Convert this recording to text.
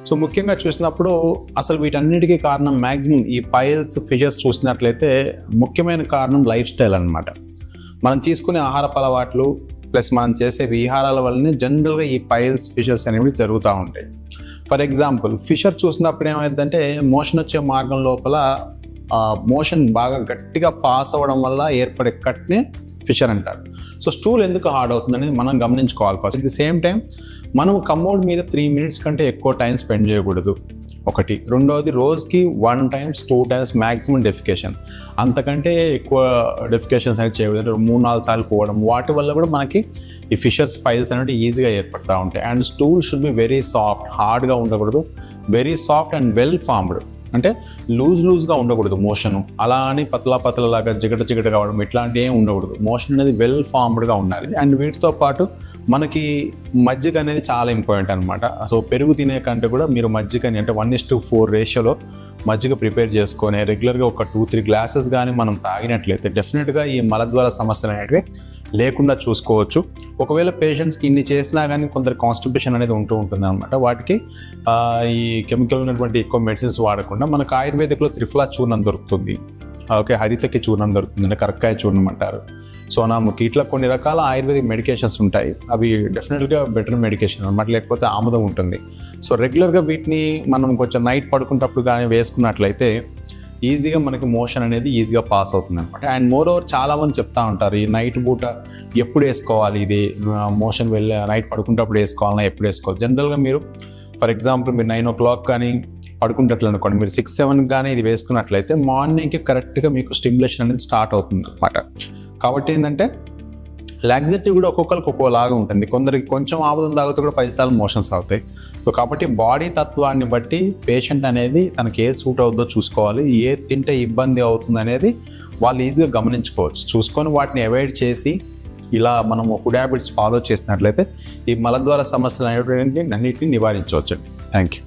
So ముఖ్యంగా చూసినప్పుడు అసలు వీటన్నిటికీ కారణం మ్యాక్సిమం ఈ పైల్స్ ఫిషర్స్ చూసినట్లయితే ముఖ్యమైన కారణం లైఫ్ స్టైల్ అనమాట. మనం తీసుకునే ఆహారపు అలవాట్లు ప్లస్ మనం చేసే విహారాల వల్లనే జనరల్గా ఈ పైల్స్ ఫిషర్స్ అనేవి జరుగుతూ ఉంటాయి. ఫర్ ఎగ్జాంపుల్ ఫిషర్ చూసినప్పుడు ఏమైందంటే మోషన్ వచ్చే మార్గం లోపల మోషన్ బాగా గట్టిగా పాస్ అవ్వడం వల్ల ఏర్పడే కట్నే ఫిషర్ అంటారు. సో స్టూల్ ఎందుకు హార్డ్ అవుతుందనేది మనం గమనించుకోవాలి first. At the same time మనం కమోడ్ మీద 3 మినిట్స్ కంటే ఎక్కువ టైం స్పెండ్ చేయకూడదు ఒకటి. రెండవది రోజుకి 1 times 2 times మ్యాక్సిమం డెఫికేషన్, అంతకంటే ఎక్కువ డెఫికేషన్స్ అనేది చేయకూడదు. 3-4 సార్లు పోవడం, వాటి వల్ల కూడా మనకి ఈ ఫిషర్స్ పైల్స్ అనేవి ఈజీగా ఏర్పడుతూ ఉంటాయి. And stool should be very soft, హార్డ్గా ఉండకూడదు, very soft and well formed. అంటే లూజ్గా ఉండకూడదు మోషను, అలా అని పతలాగా జిగట కావడం ఇట్లాంటివి ఏమి ఉండకూడదు. మోషన్ అనేది వెల్ ఫార్మ్డ్గా ఉండాలి. అండ్ వీటితో పాటు మనకి మజ్జిగ అనేది చాలా ఇంపార్టెంట్ అనమాట. సో పెరుగు తినే కంటే కూడా మీరు మజ్జిగని అంటే 1:4 రేషియోలో మజ్జిగ ప్రిపేర్ చేసుకొని రెగ్యులర్గా ఒక 2-3 గ్లాసెస్ కానీ మనం తాగినట్లయితే డెఫినెట్గా ఈ మలద్వార సమస్యలు అనేటివి లేకుండా చూసుకోవచ్చు. ఒకవేళ పేషెంట్స్కి ఇన్ని చేసినా కానీ కొందరు కాన్స్టిపేషన్ అనేది ఉంటుంది అనమాట. వాటికి ఈ కెమికల్ ఉన్నటువంటి ఎక్కువ మెడిసిన్స్ వాడకుండా మనకు ఆయుర్వేదిక్లో త్రిఫలా చూర్ణం దొరుకుతుంది, ఓకే, హరితకి చూర్ణం దొరుకుతుంది, అంటే కరక్కాయ చూర్ణం అంటారు, సోనాముఖి, ఇట్లా కొన్ని రకాల ఆయుర్వేదిక్ మెడికేషన్స్ ఉంటాయి. అవి డెఫినెట్గా బెటర్ మెడికేషన్ అనమాట, లేకపోతే ఆముదం ఉంటుంది. సో రెగ్యులర్గా వీటిని మనం కొంచెం నైట్ పడుకునేటప్పుడు కానీ వేసుకున్నట్లయితే ఈజీగా మనకి మోషన్ అనేది ఈజీగా పాస్ అవుతుంది అనమాట. అండ్ మోర్ ఓవర్ చాలామంది చెప్తా ఉంటారు ఈ నైట్ పూట ఎప్పుడు వేసుకోవాలి, ఇది మోషన్ వెళ్ళి నైట్ పడుకునేటప్పుడు వేసుకోవాలన్నా ఎప్పుడు వేసుకోవాలి. జనరల్గా మీరు ఫర్ ఎగ్జాంపుల్ మీరు 9 o'clock కానీ పడుకుంటట్లు అనుకోండి, మీరు 6-7 కానీ ఇది వేసుకున్నట్లయితే మార్నింగ్కి కరెక్ట్గా మీకు స్టిమ్యులేషన్ అనేది స్టార్ట్ అవుతుంది అనమాట. కాబట్టి ఏంటంటే లాక్సేటివ్ కూడా ఒక్కొక్కరికి ఒక్కోలాగా ఉంటుంది. కొందరికి కొంచెం ఆముదం తాగితే కూడా 10 సార్లు మోషన్స్ అవుతాయి. సో కాబట్టి బాడీ తత్వాన్ని బట్టి పేషెంట్ అనేది తనకి ఏది సూట్ అవుతుందో చూసుకోవాలి, ఏది తింటే ఇబ్బంది అవుతుంది అనేది వాళ్ళు ఈజీగా గమనించుకోవచ్చు. చూసుకొని వాటిని అవాయిడ్ చేసి ఇలా మనం ఫుడ్ హ్యాబిట్స్ ఫాలో చేసినట్లయితే ఈ మలద్వార సమస్యలు అనేటువంటి అన్నింటినీ నివారించవచ్చు. Thank you.